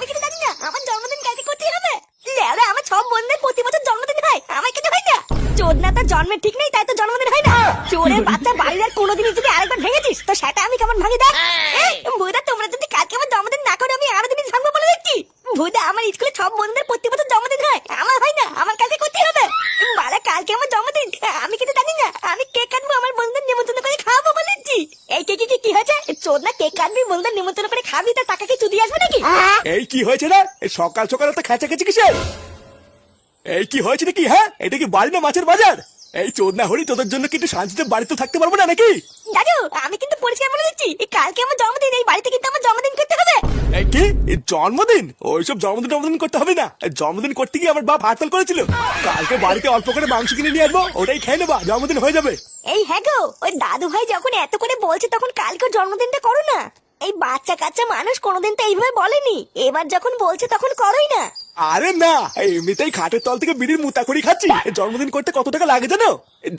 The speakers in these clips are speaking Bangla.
আমি কিন্তু জানি না আমার জন্মদিন কালকে করতেই হবে। লেওরা আমার সব বন্ধুদের প্রতি বছর জন্মদিন হয়, আমার কিন্তু হয় না। চোদনা তার জন্মের ঠিক নেই, তাই তো জন্মদিন হয় না। চোরের বাচ্চা বাড়ির আর কোনোদিনই যদি আরেকবার ভেঙেছিস তো সেটা আমি কেমন ভাঙি দেখ। বুদা তোমরা যদি কালকে আমার জন্মদিন না করো আমি আরো দিন ভাঙবো বলে দেখছি। বুদা আমার স্কুলে সব বন্ধুদের প্রতি বছর জন্মদিন হয়, আমার হয় না, আমার কালকে করতেই হবে। বাড়া কালকে আমার জন্মদিন, আমি কিন্তু জানি না আমি কেক কাটবো আমার বন্ধুদের নিমন্ত্রণ করে খাওয়াবো বলেছি। এই কেক কি হয়েছে? চোদনা কেক কাটবি বন্ধুদের নিমন্ত্রণ করে খাবি, তার টাকা কি তুই দিয়ে আসবে নাকি? এই কি হয়েছে না? সকাল সকাল তো খেঁচাখেচি কিসের? এই কি হয়েছে নাকি? হ্যাঁ, এটা কি বাড়ি না মাছের বাজার? এই চোদনা হরি তোদের জন্য কি একটু শান্তিতে বাড়িতে থাকতে পারবো না নাকি? দাদু আমি কিন্তু পরিষ্কার বলে দিচ্ছি, কালকে আমার জন্মদিন, এই বাড়িতে কিন্তু আমার জন্মদিন করতে হবে। এই কি জন্মদিন? ওইসব জন্মদিন করতে হবে না। জন্মদিন করতে গিয়ে আমার বাপ হরতাল করেছিল। কালকে বাড়িতে অল্প করে মাংস কিনে নিয়ে আসবো, ওটাই খেয়ে নেবা, জন্মদিন হয়ে যাবে। এই হ্যাঁ গো, ওই দাদু ভাই যখন এত করে বলছে তখন কালকে জন্মদিনটা করো না। এই বাচ্চা কাচ্চা মানুষ কোনোদিন তো এইভাবে বলেনি, এবার যখন বলছে তখন করোই না। আরে না, এমনিতেই খাটের তল থেকে বিড়ির মুতা করি খাচ্ছি। জন্মদিন করতে কত টাকা লাগে জানো?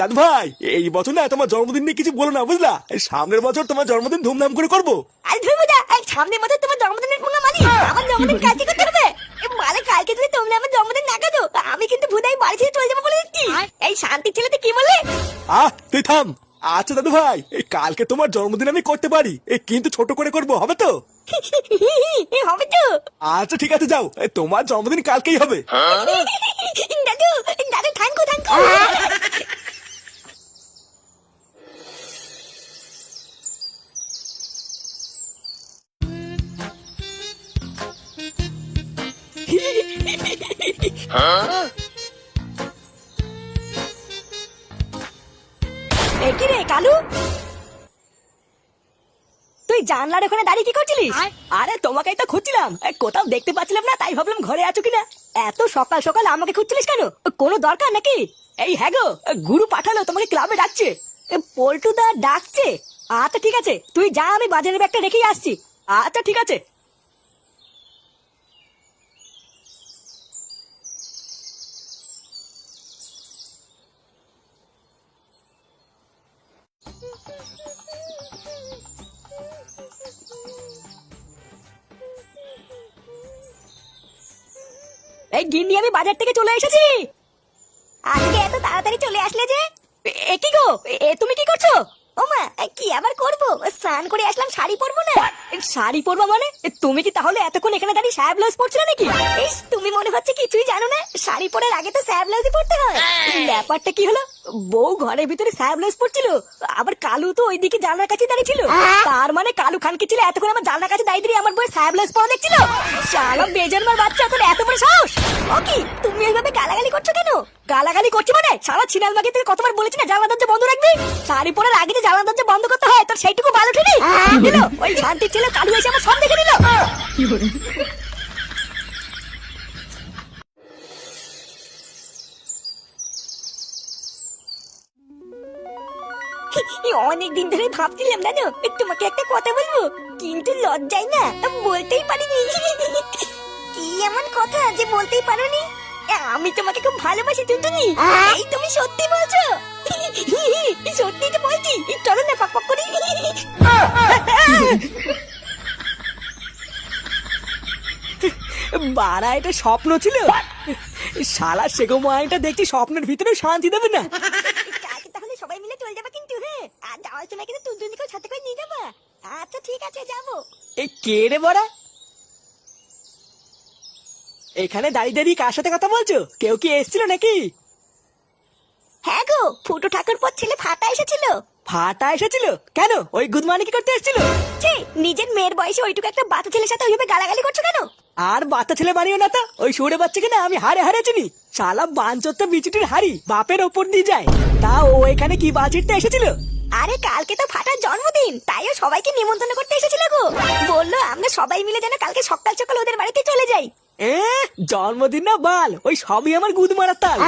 দাদু ভাই এই বছর না তোমার জন্মদিন নিয়ে কিছু বলো না, বুঝলা? সামনের বছর তোমার জন্মদিন ধুমধাম করে করবো। আরে ধুরবো যা, এই সামনের বছর তোমার জন্মদিনের কোনো মানি, আমার জন্মদিন কালকে করতে হবে। মানে কালকে যদি তোমরা আমার জন্মদিন না কাটো আমি কিন্তু ভুদাই বাড়ি ছেড়ে চলে যাবো বলে দিচ্ছি। এই শান্তির ছেলেতে কি বলে? তুই থাম। আচ্ছা দাদু ভাই, এই কালকে তোমার জন্মদিন আমি করতে পারি, কিন্তু ছোট করে করবো, হবে তো? হবে তো। আচ্ছা ঠিক আছে, যাও, তোমার জন্মদিন কালকেই হবে। দাদু দাদু থ্যাংকু থ্যাংকু। কি রে কালু, তুই জানলার ওখানে দাঁড়িয়ে কি করছিলিস? আরে তোমাকেই তো খুঁজছিলাম, কোথাও দেখতে পাচ্ছিলাম না, তাই ভাবলাম ঘরে আছো কিনা। এত সকাল সকাল আমাকে খুঁজছিলিস কেন? কোনো দরকার নাকি? এই হ্যাঁ গো, গুরু পাঠালো তোমাকে ক্লাবে ডাকছে। পল্টুদা ডাকছে? আচ্ছা ঠিক আছে, তুই যা, আমি বাজারের ব্যাগটা রেখেই আসছি। আচ্ছা ঠিক আছে। এই গিন্নি আমি বাজার থেকে চলে এসেছি। আজকে এত তাড়াতাড়ি চলে আসলে যে? এ কি গো, তুমি কি করছো? ওমা কি আবার করবো, স্নান করে আসলাম, শাড়ি পরবো না। শাড়ি পরবো মানে? তুমি কি তাহলে এতক্ষণ এখানে দাঁড়িয়ে স্যাব ব্লাউজ পরছিলে নাকি? তুমি মনে হচ্ছে কিছুই জানো না, শাড়ি পরার আগে তো স্যাব ব্লাউজই পরতে হয়। ব্যাপারটা কি হলো, বউ ঘরের ভিতরে স্যাব ব্লাউজ পরছিল, আবার কালু তো ওইদিকে জানলার কাছে দাঁড়িয়ে ছিল। তার মানে কালু খানকে ছিল এতক্ষণ আমার জানলার কাছে দাঁড়িয়ে দিয়ে আমার বউ স্যাব ব্লাউজ পরা দেখছিল। শালা বেজন্মার বাচ্চা, তোর এত বড় সাহস! ও কি তুমি এইভাবে গালাগালি করছো কেন? গালাগালি করছি মানে? সারা ছিনাল মাকে তুই কতবার বলেছি না জানলা দরজা বন্ধ রাখবি? শাড়ি পরার আগে যে জানলা দরজা বন্ধ করতে হয় তোর সেইটুকু ভালো ঠিকই দিল। ওই শান্তির ছেলে কালু এসে আমার সব দেখে নিল। অনেকদিন ধরে ভাবছিলাম জানো তোমাকে একটা কথা বলবো, কিন্তু লজ্জায় না বলতেই পারিনি। কি এমন কথা যে বলতেই পারোনি? আমি তোমাকে খুব ভালোবাসি টুনটুনি। এই তুমি সত্যি বলছো? সত্যি তো বলছি, চলো না পাক করি। বাড়া এটা স্বপ্ন ছিল? শালা সেগো মাইটা দেখছি স্বপ্নের ভিতরে শান্তি দেবে না। কালকে তাহলে সবাই মিলে চলে যাবা কিন্তু, হ্যাঁ? আর যাওয়ার সময় কিন্তু টুনটুনিকেও সাথে করে নিয়ে যাবা। আচ্ছা ঠিক আছে, যাবো। এ কে রে বড়া? এখানে দাঁড়িয়ে দাঁড়িয়ে কার সাথে কথা বলছো? কেউ কি এসেছিল নাকি? হ্যাঁ গো, ফুটো ঠাকুর পর ছেলে ফাটা এসেছিল। ফাটা এসেছিল কেন? ওই গুদমানি কি করতে এসেছিল? নিজের মেয়ের বয়সে ওইটুকু একটা বাচ্চা ছেলের সাথে ওইভাবে গালাগালি করছো কেন? আর বাচ্চা ছেলে বানিও না তো, ওই সরে বাচ্চাকে না আমি হারে হারে চিনি। শালা বাঞ্চোর তো বিচুটির হাড়ি বাপের ওপর দিয়ে যায়, তা ও এখানে কি বাজিরতে এসেছিল? আরে কালকে তো ফাটার জন্মদিন, তাইও সবাইকে নিমন্ত্রণ করতে এসেছিল গো। বললো আমরা সবাই মিলে যেন কালকে সকাল সকাল ওদের বাড়িতে চলে যাই। জন্মদিন না বাল, ওই সবই আমার গুদ মারার তাল।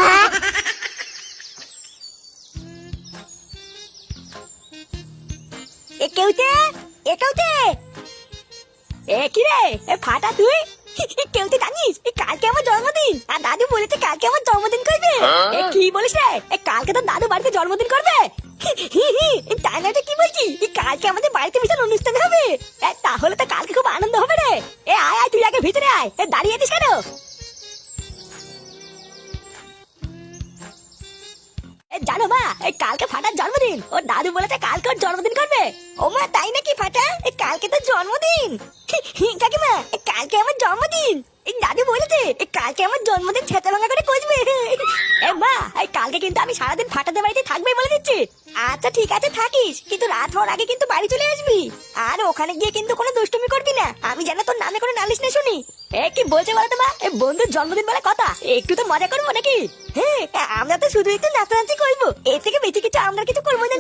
কেউতে কি রে ফাটা তুই? কেউতে জানিস কালকে আমার জন্মদিন, আর দাদু বলেছে কালকে আমার জন্মদিন করবে। কি বলিস রে? কালকে তো দাদু বাড়িতে জন্মদিন করবে। তাই না, কি বলছি, কালকে আমাদের বাড়িতে বিশাল অনুষ্ঠান হবে। তাহলে তো কালকে খুব আনন্দ হবে রে। আয় আয় তুই আগে ভিতরে আয়, দাঁড়িয়ে আছিস কেন? জানো মা, কালকে ফাটার জন্মদিন। ওর দাদু বলেছে কালকে ওর জন্মদিন করবে। ও মা, তাই নাকি ফাটা? কালকে তো জন্মদিন। কাকিমা, কালকে আমার জন্মদিন। দাদু বলেছে কালকে আমার জন্মদিন ছেঁচা ভাঙা করে করবে। মা, কালকে কিন্তু আমি সারাদিন ফাটাদের বাড়িতে থাকবে বলে দিচ্ছি। আচ্ছা ঠিক আছে, থাকিস, কিন্তু রাত হওয়ার আগে কিন্তু বাড়ি চলে আসবি। আর ওখানে গিয়ে কিন্তু কোনো দুষ্টুমি করবি না, আমি যেন তোর নামে কোনো নালিশ না শুনি। কি বলছে বলতো মা, বন্ধুর জন্মদিন বলে কথা, একটু তো মজা করবো নাকি? হ্যাঁ, আমরা তো শুধু একটু নাচানাচি করবো, এর থেকে বেশি কিছু আমরা কিছু করবো না।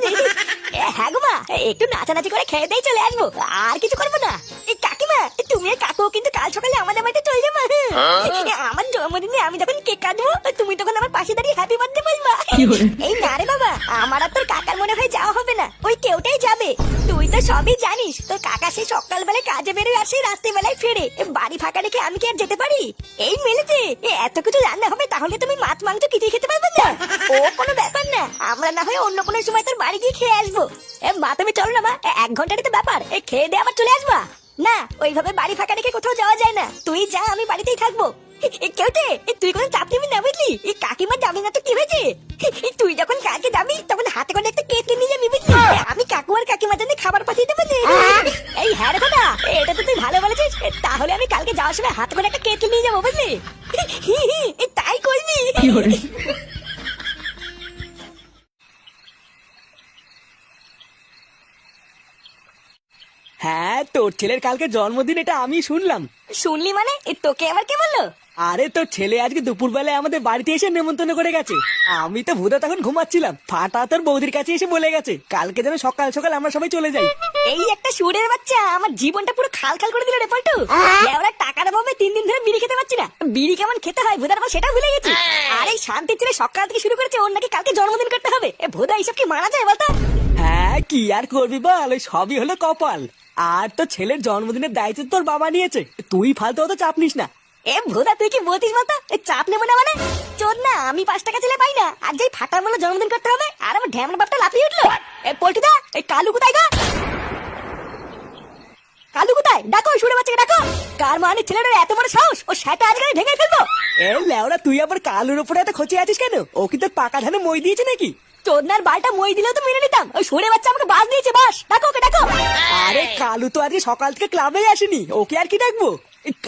হ্যাঁ গো মা, একটু নাচানাচি করে খেয়ে দিয়ে চলে আসবো, আর কিছু করবো না। কাকিমা, তুমি আর কাকু কিন্তু কাল সকালে আমাদের বাড়িতে চলে যাবো। আমার জন্মদিনে আমি যখন কেক কাটবো, তুমি তখন আমার পাশে দাঁড়িয়ে হ্যাপি বার্থডে বলবা। এই না রে বাবা, আমার আর তোর কাকার মনে হয় যাওয়া হবে না, ওই কেউটাই যাবে। তুই তো সবই জানিস, তোর কাকা সেই সকালবেলায় কাজে বেরোয় আসে, রাত্রিবেলায় ফেরে। বাড়ি ফাঁকা রেখে আমি কি আর যেতে পারি? এই মেলেতে এত কিছু রান্না হবে, তাহলে তুমি মাছ মাংস কিছুই খেতে পারবে না। ও কোনো ব্যাপার না, আমরা না হয় অন্য কোনো সময় তোর বাড়ি গিয়ে খেয়ে আসবো। মা তুমি চলো না মা, 1 ঘন্টারই তো ব্যাপার, খেয়ে দিয়ে আবার চলে আসবা। না, ওইভাবে বাড়ি ফাঁকা রেখে কোথাও যাওয়া যায় না, তুই যা, আমি বাড়িতেই থাকবো। কেউতে তুই কোনো চাপ নিবি না, বুঝলি? কাকিমা যাবি না তো কি হয়েছে? তুই যখন কাজে যাবি তখন হাতে করে একটা কেক নিয়ে যাবি, বুঝলি? আমি কাকু আর কাকিমার জন্য খাবার পাঠিয়ে দেবো। এই হ্যাঁ রে কথা, এটা তো তুই ভালো বলেছিস। তাহলে আমি কালকে যাওয়ার সময় হাতে করে একটা কেক নিয়ে যাবো, বুঝলি? তাই করবি? হ্যাঁ, তোর ছেলের কালকে জন্মদিন, এটা আমি শুনলাম। শুনলি মানে? তোকে আবার কে বললো? আরে তোর ছেলে আজকে দুপুর বেলায় আমাদের বাড়িতে এসে নেমন্তন্ন করে গেছে। আমি তো ভুদা তখন ঘুমাচ্ছিলাম, ফাটা তোর বৌদির কাছে এসে বলে গেছে কালকে যেন সকাল সকাল আমরা সবাই চলে যাই। এই একটা সুরের বাচ্চা আমার জীবনটা পুরো খাল খাল করে দিল রে পল্টু। ওরা টাকার অভাবে 3 দিন ধরে বিড়ি খেতে পাচ্ছি না, বিড়ি কেমন খেতে হয় ভুদার বাবা সেটা ভুলে গেছি। আর এই শান্তির ছেলে সকাল থেকে শুরু করেছে ওর নাকি কালকে জন্মদিন করতে হবে। ভুদা এইসব কি মানা যায় বলতো? হ্যাঁ, কি আর করবি বল, ওই সবই হলো কপাল। আর তো ছেলের জন্মদিনের দায়িত্ব তোর বাবা নিয়েছে, তুই ফালতু অত চাপ নিস না। ভোদা তুই কি বলতিস বলতো? চাপ নেবো না মানে? চোদ না, আমি 5 টাকা ছেলে পাই না, আর যেই ফাটার বলে জন্মদিন করতে হবে আর আমার ঢ্যামনা বাপটা লাফিয়ে উঠলো। পল্টুদা, এই কালু কোথায় গো? কালু কোথায়? ডাকো, শুনে বাচ্চাকে ডাকো। কার মানে ছেলেটার এত বড় সাহস, ও সেটা আজকে ভেঙে ফেলবো। লেওরা, তুই আবার কালুর উপরে এত খোঁচে আছিস কেন? ও কি তোর পাকা ধানে মই দিয়েছে নাকি? চোদনার বালটা মই দিলেও তো মেনে নিতাম, ওই শুনে বাচ্চা আমাকে বাস দিয়েছে, বাস। ডাকো ওকে, ডাকো। আরে কালু তো আজকে সকাল থেকে ক্লাবে আসেনি, ওকে আর কি ডাকবো?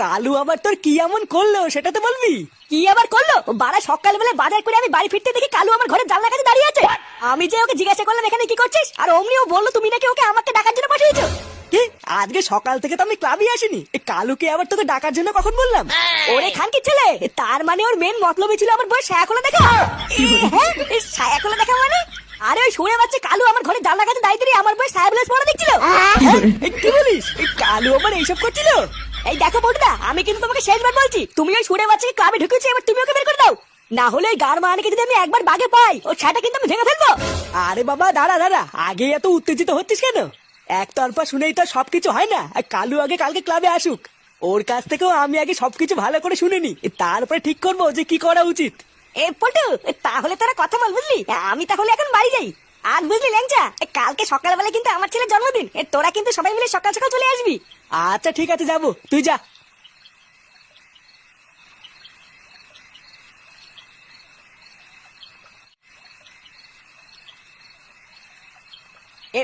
কালু আবার তোর কি এমন করলো সেটা তো বলবি। কি আবার করলো? বাড়া সকালবেলা বাজার করে আমি বাড়ি ফিরতে দেখি কালু আমার ঘরের জানলার কাছে দাঁড়িয়ে আছে। আমি যে ওকে জিজ্ঞাসা করলাম এখানে কি করছিস, আর অমনি ও বললো তুমি নাকি ওকে আমাকে ডাকার জন্য পাঠিয়েছো। কি? আজকে সকাল থেকে তো আমি ক্লাবে আসিনি, কালুকে আবার তোকে ডাকার জন্য কখন বললাম? ওরে খানকির ছেলে, তার মানে ওর মেন মতলবই ছিল আমার বই ছায়া খোলা দেখা। হ্যাঁ, ছায়া খোলা দেখা মানে? আরে ওই শুনে বাচ্চা কালু আমার ঘরে জানলার কাছে দাঁড়িয়ে আমার বই ছায়া ব্লেস পড়া দেখছিল। কি বলিস? কালু আবার এইসব করছিল? এই দেখো বড়দা, আমি কিন্তু তোমাকে শেষবার বলছি, তুমি ওই শুনে বাচ্চাকে ক্লাবে ঢুকেছো, এবার তুমি ওকে বের করে দাও, না হলে ওই গার মারানিকে যদি আমি একবার বাগে পাই, ও ছাটা কিন্তু আমি ভেঙে ফেলবো। আরে বাবা দাঁড়া দাঁড়া, আগে এত উত্তেজিত হচ্ছিস কেন? একতরফা শুনেই তো সবকিছু হয় না। কালু আগে কালকে ক্লাবে আসুক, ওর কাছ থেকেও আমি আগে সবকিছু ভালো করে শুনে নি, তারপরে ঠিক করবো যে কি করা উচিত। পল্টু, তাহলে তোরা কথা বল, বুঝলি? আমি তাহলে এখন বাড়ি যাই। আর বুঝলি ল্যাংচা, কালকে সকালবেলা কিন্তু আমার ছেলের জন্মদিন, তোরা কিন্তু সবাই মিলে সকাল সকাল চলে আসবি। আচ্ছা ঠিক আছে, যাবো, তুই যা।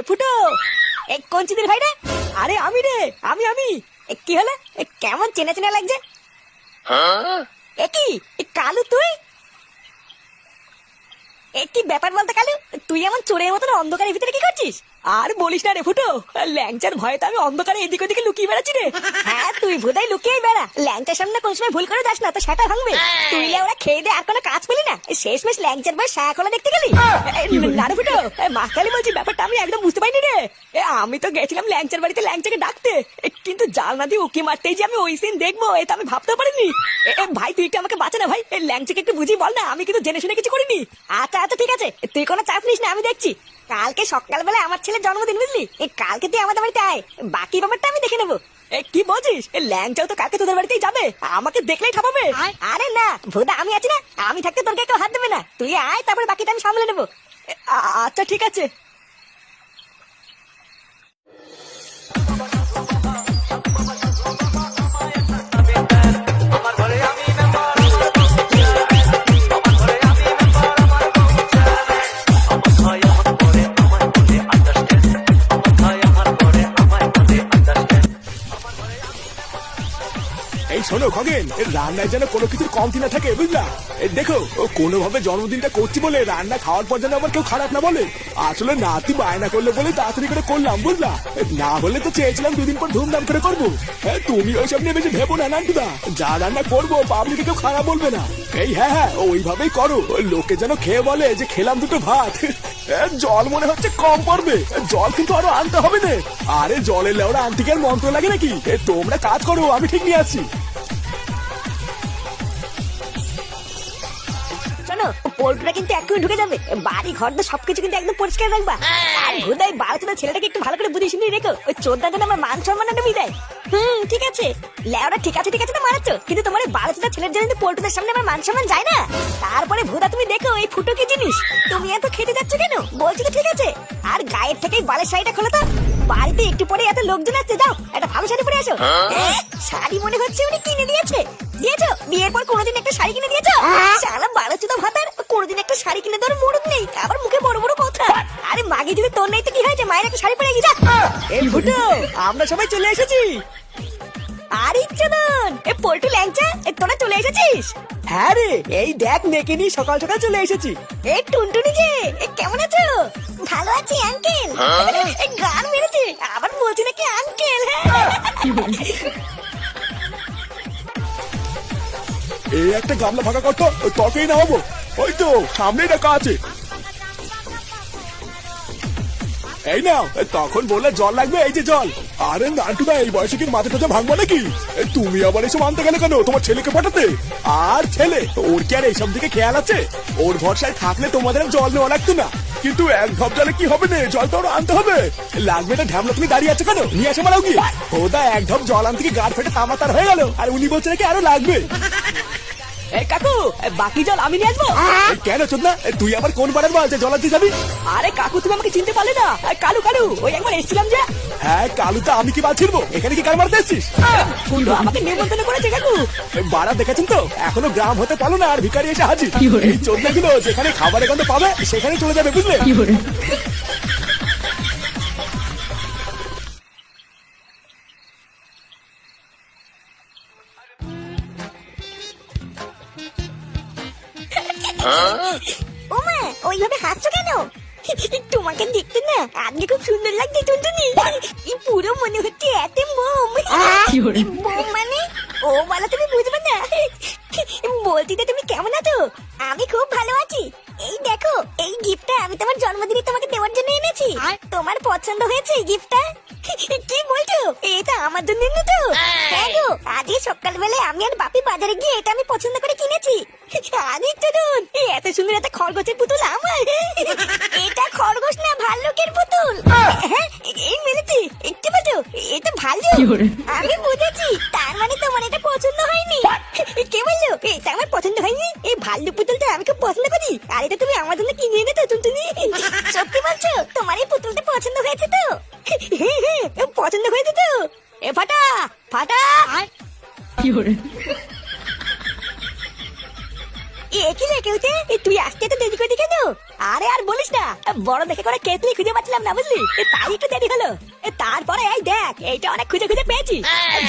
ফুটো, কোন চিদির ভাই রে? আরে আমি রে, আমি। কি হলো? কেমন চেনা চেনা লাগছে? কি কালু তুই? কি ব্যাপার বলতে কালু, তুই এমন চোরের মতন অন্ধকারের ভিতরে কি করছিস? আর বলিস না রে ফুটো, ল্যাংচার ভয়ে তো আমি অন্ধকারে এদিক ওদিকে লুকিয়ে বেড়াচ্ছি রে। হ্যাঁ, তুই বোধহয় লুকিয়েই বেড়া, ল্যাংচার সামনে কোন সময় ভুল করে যাস না তো সেটা ভাঙবে। তুই ওরা খেয়ে দে আর কোনো কাজ পেলি না, শেষমেশ ল্যাংচার বয় ছায়া খোলা দেখতে গেলি। না রে ফুটো, মাকালি বলছি, ব্যাপারটা আমি একদম বুঝতে পারিনি রে। আমি তো গেছিলাম ল্যাংচার বাড়িতে ল্যাংচাকে ডাকতে, কিন্তু জানলা দিয়ে উকি মারতেই যে আমি ওই সিন দেখবো এটা আমি ভাবতে পারিনি। ভাই তুই একটু আমাকে বাঁচা না ভাই, ল্যাংচাকে একটু বুঝিয়ে বল না, আমি কিন্তু জেনে শুনে কিছু করিনি। আচ্ছা আচ্ছা ঠিক আছে, তুই কোনো চাপ নিস না, আমি দেখছি। কালকে সকালবেলা আমার ছেলের জন্মদিন, বুঝলি? কালকে তুই আমাদের বাড়িতে আয়, বাকি ব্যাপারটা আমি দেখে নেবো। কি বলছিস? ল্যাংচাও তো কালকে তোদের বাড়িতেই যাবে, আমাকে দেখলেই ঠাপাবে। আরে না ভোদা, আমি আছি না, আমি থাকতে তোর কেউ হাত দেবে না, তুই আয়, তারপরে বাকিটা আমি সামলে নেবো। আচ্ছা ঠিক আছে। শোনো খগেন, রান্নায় যেন কোনো কিছুর কমতি না থাকে বুঝলা। দেখো কোনোভাবে জন্মদিনটা করছি বলে রান্না খাওয়ার পর যেন আবার কেউ খারাপ না বলে। আসলে নাতি বায়না করলে বলে তাড়াতাড়ি করে করলাম বুঝলা, না হলে তো চেয়েছিলাম 2 দিন পর ধুমধাম করে করবো। তুমি ওইসব নিয়ে বেশি ভেবো না নান্টুদা, যা রান্না করবো পাবলিকে কেউ খারাপ বলবে না। এই হ্যাঁ ওইভাবেই করো, লোকে যেন খেয়ে বলে যে খেলাম দুটো ভাত। জল মনে হচ্ছে কম পড়বে, জল কিন্তু আরো আনতে হবে না। আরে জলের লেওড়া আনতে কি আর মন্ত্র লাগে নাকি? তোমরা কাজ করো, আমি ঠিক নিয়ে আসছি। শোনো, পোল্ট্রিটা কিন্তু এক্ষুনি ঢুকে যাবে, বাড়ি ঘর তো সবকিছু কিন্তু একদম পরিষ্কার রাখবা। আর ভুদাই বাড়াচোদা ছেলেটাকে একটু ভালো করে বুঝিয়ে শুনিয়ে রেখো, ওই চোদ্দা যেন আমার মান সম্মান ডুবিয়ে দেয়। ঠিক আছে লেওরা, ঠিক আছে তো মারাচ্ছ, কিন্তু তোমার এই বাড়াচোদা ছেলের জন্য পোল্ট্রিদের সামনে আমার মান সম্মান যায় না। তারপরে ভুদা তুমি দেখো এই ফুটো কি জিনিস, তুমি এত খেতে যাচ্ছ কেন? বলছি তো ঠিক আছে, আর গায়ের থেকেই বালের শাড়িটা খোলো তো। বাড়িতে একটু পরে এত লোকজন আসছে, যাও একটা ভালো শাড়ি পরে আসো। শাড়ি মনে হচ্ছে উনি কিনে দিয়েছে। দিয়েছো? বিয়ের পর কোনোদিন একটা শাড়ি কিনে দিয়েছো? শালা বাড়াচোদা ভাতার, কোনোদিন একটা শাড়ি কিনে দেওয়ার মুরুদ নেই, আবার মুখে বড় বড় কথা। আরে মাগে যদি তোর নেই তো কি হয়েছে, মায়ের একটা শাড়ি পরে গিয়ে যা। এই ফুটো, আমরা সবাই চলে এসেছি। আর ইচ্ছাদন, এ পল্টু ল্যাংচা, তোরা চলে এসেছিস? হ্যাঁ রে, এই দেখ মেয়েকে নিয়ে সকাল সকাল চলে এসেছি। এ টুনটুনি যে, কেমন আছো? ভালো আছি আঙ্কেল। গান মেরেছে, আবার বলছি নাকি আঙ্কেল। এই একটা গামলা ফাঁকা করতো, তকেই না হবো। ওই তো সামনেই রাখা আছে। এই নাও, তখন বললে জল লাগবে, এই যে জল। আরে নান্টুদা, এই বয়সে কি মাথা টাথা ভাঙবো নাকি? তুমি আবার এসব আনতে গেলে কেন তোমার ছেলেকে পাঠাতে? আর ছেলে, ওর কি আর এইসব দিকে খেয়াল আছে? ওর ভরসায় থাকলে তোমাদের জল নেওয়া লাগতো না। কিন্তু এক ঢপ জলে কি হবে না, জল তো আনতে হবে। লাগবে না ঢ্যামলা, তুমি দাঁড়িয়ে আছো কেন? নিয়ে আসে মারাও গিয়ে। ওদা এক ঢপ জল আনতে কি গাড় ফেটে তামাতার হয়ে গেল, আর উনি বলছে নাকি আরো লাগবে। এই কাকু, বাকি জল আমি নিয়ে আসবো। কেন চোদনা, তুই আবার কোন বারের বল যে জল আনতে যাবি? আরে কাকু, তুমি আমাকে চিনতে পারলে না? কালু কালু, ওই একবার এসেছিলাম যে। হ্যাঁ কালুটা, আমি কি বাল ছিড়বো? এখানে কি কার মারতে এসছিস? ফুটো আমাকে নিমন্ত্রণ করেছে কাকু। বাড়া দেখেছেন তো, এখনো গ্রাম হতে পারলো না আর ভিখারি এসে হাজির। এই চোদনা গুলো যেখানে খাবারের গন্ধ পাবে সেখানে চলে যাবে, বুঝলে? ওমা, ওইভাবে হাসছো কেন? তোমাকে দেখতে না আজকে খুব সুন্দর লাগছে টুনটুনি। পুরো মনে হচ্ছে এত মোম। মোম মানে? ও বলা তুমি বুঝবে না। বলছি তো তুমি কেমন আছো? আমি খুব ভালো আছি। এই দেখো, এই গিফটটা আমি তোমার জন্মদিনে তোমাকে দেওয়ার জন্য এনেছি। তোমার পছন্দ হয়েছে এই গিফটটা? কি বলছো? এটা আমার জন্য এনেছো? হ্যাঁ গো, আজকে সকালবেলায় আমি আর বাপি বাজারে গিয়ে এটা আমি পছন্দ করে কিনেছি। আরে চলুন, এত সুন্দর একটা খরগোশের পুতুল আমার। এটা খরগোশ না, ভাল্লুকের পুতুল। হ্যাঁ, এই মেরেছি। কি বলছো? এটা ভাল্লুক? আমি বুঝেছি, তার মানে তোমার এটা পছন্দ হয়নি। কে বললো এটা আমার পছন্দ হয়নি? এই ভাল্লুক পুতুলটা আমি খুব পছন্দ করি, আর এটা তুমি আমার জন্য কিনে এনেছো টুনটুনি। সত্যি বলছো? তোমার এই পুতুলটা পছন্দ হয়েছে তো? হ্যাঁ, পছন্দ হয়েছে তো? এ ফাটা ফাটা, কি রে কেউতে, তুই আসতে তো দেরি করলি কেন? আরে আর বলিস না, বড় দেখে করে কেটলি খুঁজে পাচ্ছিলাম না, বুঝলি, তাই একটু দেরি হলো। তারপরে এই দেখ, এইটা অনেক খুঁজে খুঁজে পেয়েছি।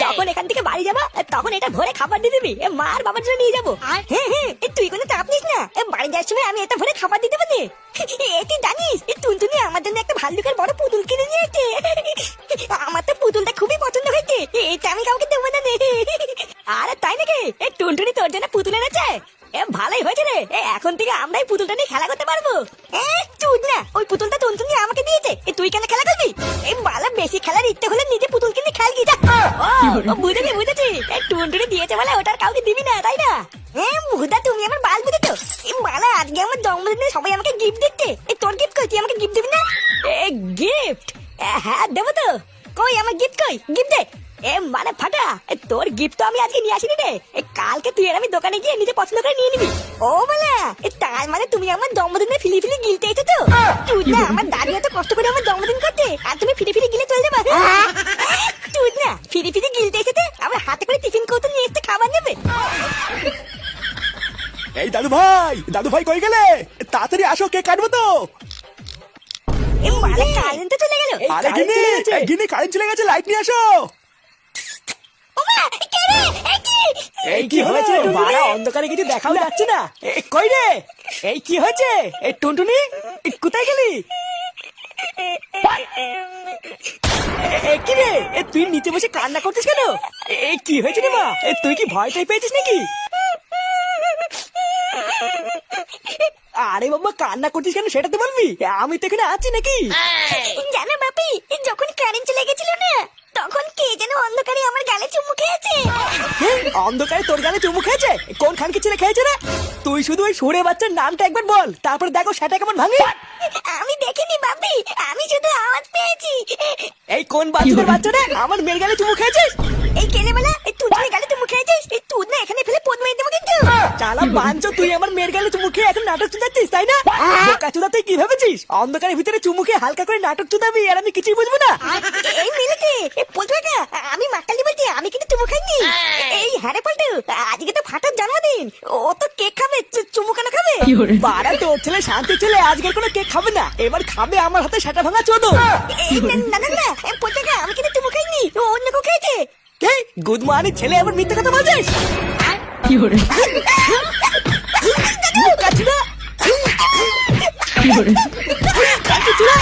যখন এখান থেকে বাড়ি যাবো তখন এটা ভরে খাবার দিয়ে দিবি, মার বাবার জন্য নিয়ে যাবো। হ্যাঁ হ্যাঁ, তুই কোনো চাপ নিস না, বাড়ি যাওয়ার সময় আমি এটা ভরে খাবার দিতে পারি। তুই জানিস টুনটুনি আমার জন্য একটা ভাল্লুকের বড় পুতুল কিনে নিয়েছে। আমার তো পুতুলটা খুবই পছন্দ হয়েছে, এটা আমি কাউকে দেবো না। আরে তাই নাকি? টুনটুনি তোর জন্য পুতুল এনেছে? ভালোই হয়েছে রে, এখন থেকে আমরাই পুতুলটা নিয়ে খেলা করতে পারবো। চুদ না, ওই পুতুলটা টুনটুনি আমাকে দিয়েছে, তুই কেন খেলা করবি? এই বালা, বেশি খেলার ইচ্ছে হলে নিজে পুতুল কিনে খেল কি যা। বুঝেছি বুঝেছি, টুনটুনি দিয়েছে বলে ওটার কাউকে দিবি না, তাই না? হ্যাঁ মুহুদা, তুমি আমার বাল বুঝেছো। এই বালা, আজকে আমার জন্মদিনে সবাই আমাকে গিফট দিচ্ছে, তোর গিফট কই? তুই আমাকে গিফট দিবি না? গিফট? হ্যাঁ দেবো তো। কই আমার গিফট কই? গিফট দে। মানে ফাটা, তোর গিফট তো আমি আজকে নিয়ে আসিনি রে, কালকে তুই আর আমি দোকানে গিয়ে নিজে পছন্দ করে নিয়ে নিবি। ও বলা, তার মানে তুমি আমার জন্মদিনে ফিলি ফিলি গিলতে এসেছো তো? তুই না, আমার দাদু এত কষ্ট করে আমার জন্মদিন করতে, আর তুমি ফিরি ফিরি গিলে চলে যাবে? তুই না ফিরি ফিরি গিলতে এসেছে, আমার হাতে করে টিফিন কৌটো নিয়ে এসে খাবার নেবে। এই দাদু ভাই, দাদু ভাই কই গেলে? তাড়াতাড়ি আসো, কেক কাটবো তো। মানে কারেন্ট তো চলে গেল। আরে গিনি, গিনি কারেন্ট চলে গেছে, লাইট নিয়ে আসো। ওমা, কে রে? কি এই কি হয়েছে বাড়া? অন্ধকারে কিছু দেখাও যাচ্ছে না। কই রে, এই কি হয়েছে? এই টুনটুনি কোথায় গেলি? কি রে, তুই নিচে বসে কান্না করছিস কেন? কি হয়েছে রে মা? তুই কি ভয় টাই পেয়েছিস নাকি? আরে বাবা, কান্না করছিস কেন সেটা তো বলবি। আমি তো এখানে আছি নাকি? জানো বাপি, যখন কারেন্ট চলে গেছিল না, তখন কে যেন অন্ধকারে আমার গালে চুমু খেয়েছে। অন্ধকারে তোর গালে চুমু খেয়েছে? কোন খানকে ছেলে খেয়েছে রে? তুই শুধু ওই সুরে বাচ্চার নামটা একবার বল, তারপর দেখো সেটা কেমন ভাঙে। আমি দেখিনি বাপি, আমি শুধু আওয়াজ পেয়েছি। এই কোন বাচ্চাদের বাচ্চা রে আমার মেয়ের গালে চুমু খেয়েছিস? এই কেলেবেলা, তুই যে গালে চুমু খেয়েছিস, তুই না এখানে ফেলে পদ মেরে দেবো কিন্তু। চালা বাঞ্চো, তুই আমার মেয়ের গালে চুমু খেয়ে এখন নাটক চুদাচ্ছিস তাই না? বোকা চুদা, তুই কি ভেবেছিস অন্ধকারের ভিতরে চুমু খেয়ে হালকা করে নাটক চুদাবি আর আমি কিছুই বুঝবো না? এই মিলিতে পল্টুকা, আমি মাকালি বলছি, আমি কিন্তু চুমু খাইনি। এই হ্যাঁ রে পল্টু, আজকে তো ফাটার জন্মদিন, ও তো কেক খাবে, চুমু কেন খাবে? বাড়া, তোর ছেলে শান্তি ছেলে আজকের কোনো কেক খাবে না, এবার খাবে আমার হাতে সেটা ভাঙা চোদো। এই না না না, পল্টুকা, আমি কিন্তু চুমু খাইনি, ও অন্য কেউ খেয়েছে। গুড মর্নিং ছেলে, আবার মিথ্যে কথা বলছিস? কি করে বোকা চুদা। কি করে কাকে চুদা?